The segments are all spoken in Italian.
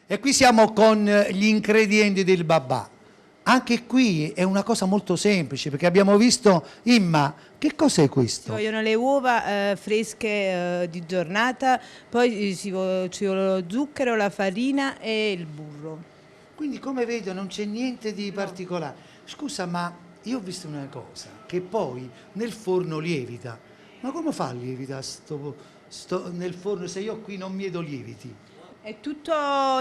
E qui siamo con gli ingredienti del babà. Anche qui è una cosa molto semplice, perché abbiamo visto, Imma, che cos'è Ci questo? vogliono le uova fresche di giornata, poi ci vuole lo zucchero, la farina e il burro. Quindi come vedo non c'è niente di particolare. Scusa, ma io ho visto una cosa, che poi nel forno lievita. Ma come fa a lievita nel forno se io qui non miedo lieviti? È tutto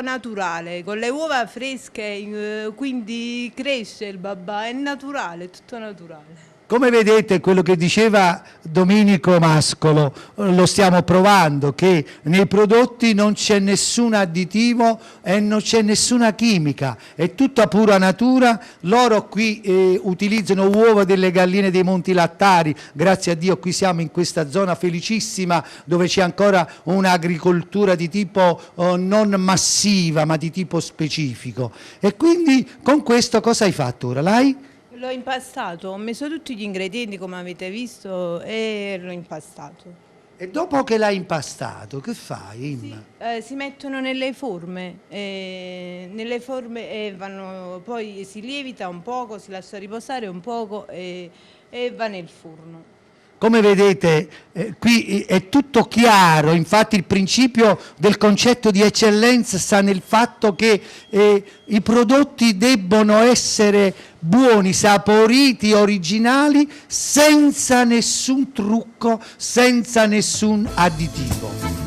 naturale, con le uova fresche, quindi cresce il babà, è naturale, è tutto naturale. Come vedete, quello che diceva Domenico Mascolo, lo stiamo provando, che nei prodotti non c'è nessun additivo e non c'è nessuna chimica, è tutta pura natura. Loro qui utilizzano uova delle galline dei Monti Lattari, grazie a Dio qui siamo in questa zona felicissima dove c'è ancora un'agricoltura di tipo non massiva ma di tipo specifico. E quindi con questo cosa hai fatto ora? L'hai? L'ho impastato, ho messo tutti gli ingredienti come avete visto e l'ho impastato. E dopo che l'hai impastato, che fai, Imma? Si mettono nelle forme e poi si lievita un poco, si lascia riposare un poco e va nel forno. Come vedete, qui è tutto chiaro, infatti il principio del concetto di eccellenza sta nel fatto che i prodotti debbono essere buoni, saporiti, originali, senza nessun trucco, senza nessun additivo.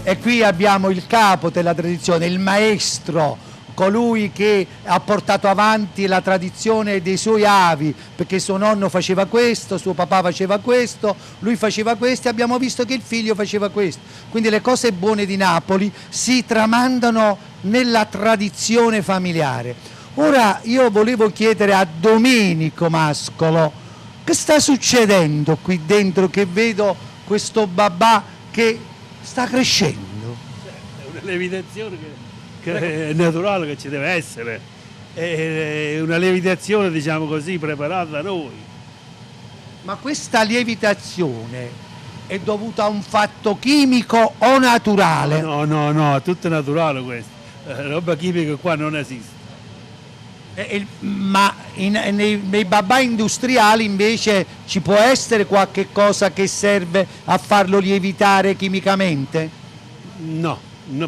E qui abbiamo il capo della tradizione, il maestro, colui che ha portato avanti la tradizione dei suoi avi, perché suo nonno faceva questo, suo papà faceva questo, lui faceva questo e abbiamo visto che il figlio faceva questo. Quindi le cose buone di Napoli si tramandano nella tradizione familiare. Ora io volevo chiedere a Domenico Mascolo, che sta succedendo qui dentro che vedo questo babà che sta crescendo? È una lievitazione che è naturale, che ci deve essere, è una lievitazione, diciamo così, preparata da noi. Ma questa lievitazione è dovuta a un fatto chimico o naturale? No, è tutto naturale questo, roba chimica qua non esiste. Ma nei babà industriali invece ci può essere qualche cosa che serve a farlo lievitare chimicamente? No,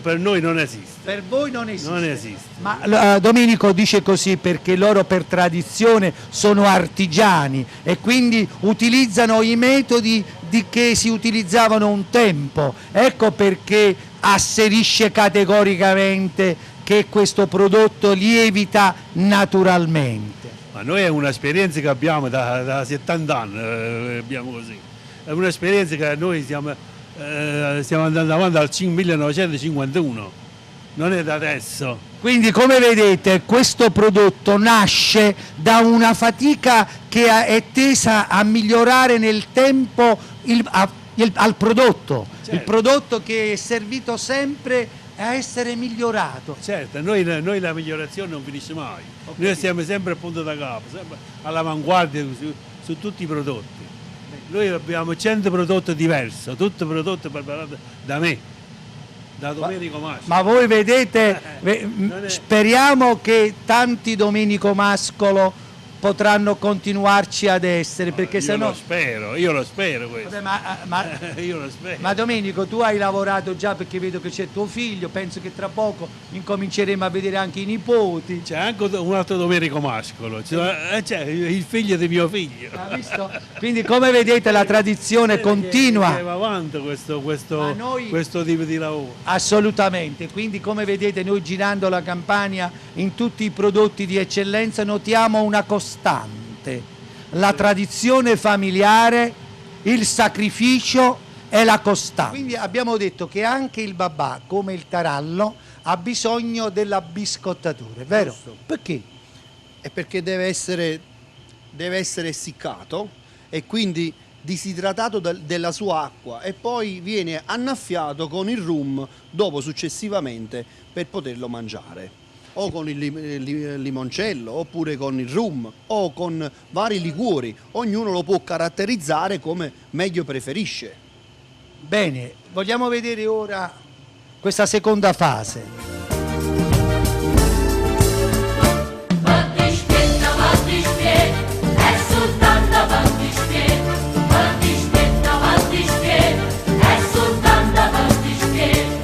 per noi non esiste. Per voi non esiste? Non esiste. Ma Domenico dice così perché loro per tradizione sono artigiani e quindi utilizzano i metodi che si utilizzavano un tempo. Ecco perché asserisce categoricamente che questo prodotto lievita naturalmente. Ma noi è un'esperienza che abbiamo da 70 anni, abbiamo così. È un'esperienza che noi stiamo andando avanti dal 1951, non è da adesso. Quindi come vedete questo prodotto nasce da una fatica che è tesa a migliorare nel tempo al prodotto, certo. Il prodotto che è servito sempre a essere migliorato. Certo, noi la migliorazione non finisce mai, okay. Noi siamo sempre a punto da capo, sempre all'avanguardia su tutti i prodotti. Noi abbiamo 100 prodotti diversi, tutti prodotti preparati da me, da Domenico Mascolo. Ma voi vedete, Non è- speriamo che tanti Domenico Mascolo potranno continuarci ad essere, perché io sennò... io lo spero questo. Vabbè, Io lo spero. ma Domenico, tu hai lavorato già, perché vedo che c'è tuo figlio, penso che tra poco incominceremo a vedere anche i nipoti. C'è anche un altro Domenico Mascolo, c'è il figlio di mio figlio. Ha visto? Quindi come vedete la tradizione continua. Che va avanti Ma noi- questo tipo di lavoro. Assolutamente, quindi come vedete noi girando la Campania in tutti i prodotti di eccellenza notiamo una costante, la tradizione familiare, il sacrificio e la costanza. Quindi abbiamo detto che anche il babà, come il tarallo, ha bisogno della biscottatura, vero? Giusto. Perché? È perché deve essere essiccato e quindi disidratato della sua acqua e poi viene annaffiato con il rum dopo successivamente per poterlo mangiare o con il limoncello oppure con il rum o con vari liquori, ognuno lo può caratterizzare come meglio preferisce. Bene, vogliamo vedere ora questa seconda fase. Avanti spied, è soltanto avanti spied, è soltanto avanti spied.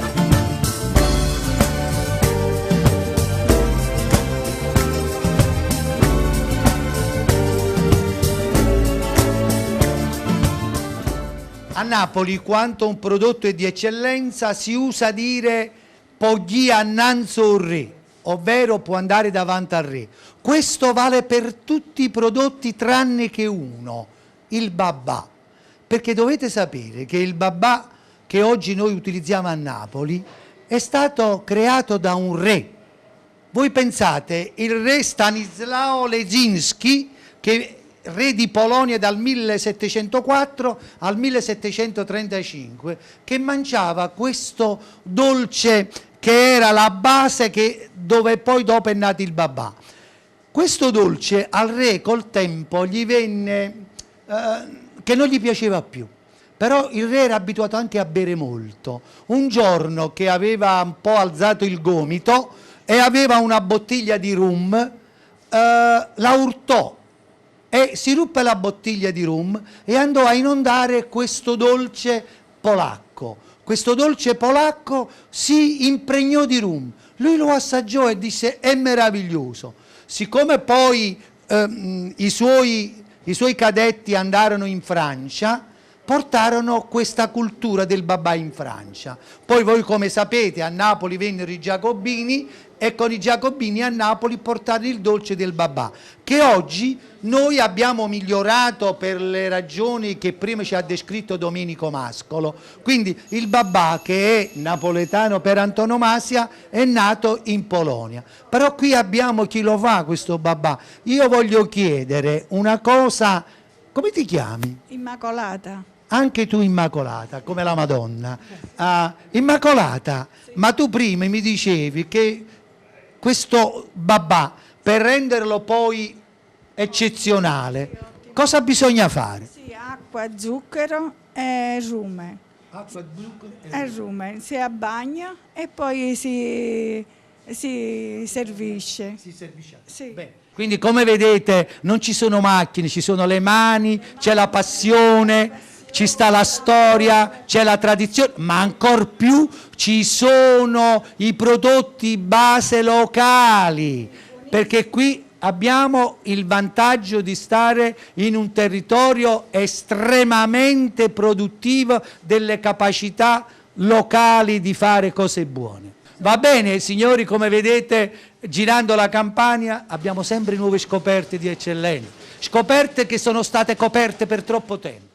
A Napoli, quanto un prodotto è di eccellenza, si usa dire poggi annanzo un re, ovvero può andare davanti al re. Questo vale per tutti i prodotti tranne che uno, il babà. Perché dovete sapere che il babà che oggi noi utilizziamo a Napoli è stato creato da un re. Voi pensate, il re Stanislao Leszczynski, che re di Polonia dal 1704 al 1735, che mangiava questo dolce che era la base dove poi dopo è nato il babà. Questo dolce al re col tempo gli venne che non gli piaceva più, però il re era abituato anche a bere molto. Un giorno che aveva un po' alzato il gomito e aveva una bottiglia di rum, la urtò e si ruppe la bottiglia di rum e andò a inondare questo dolce polacco. Questo dolce polacco si impregnò di rum. Lui lo assaggiò e disse: è meraviglioso. Siccome poi i suoi cadetti andarono in Francia, portarono questa cultura del babà in Francia. Poi voi, come sapete, a Napoli vennero i Giacobini e con i Giacobini a Napoli portarono il dolce del babà, che oggi noi abbiamo migliorato per le ragioni che prima ci ha descritto Domenico Mascolo. Quindi il babà, che è napoletano per antonomasia, è nato in Polonia. Però qui abbiamo chi lo fa questo babà. Io voglio chiedere una cosa: come ti chiami? Immacolata. Anche tu Immacolata, come la Madonna. Immacolata, ma tu prima mi dicevi che questo babà, per renderlo poi eccezionale, cosa bisogna fare? Sì, acqua, zucchero e rume. Acqua, zucchero E rume, si abbagna e poi si servisce. si servisce. Sì. Bene. Quindi, come vedete, non ci sono macchine, ci sono le mani, c'è la passione, ci sta la storia, c'è la tradizione, ma ancor più ci sono i prodotti base locali, perché qui abbiamo il vantaggio di stare in un territorio estremamente produttivo delle capacità locali di fare cose buone. Va bene, signori, come vedete, girando la Campania abbiamo sempre nuove scoperte di eccellenza, scoperte che sono state coperte per troppo tempo.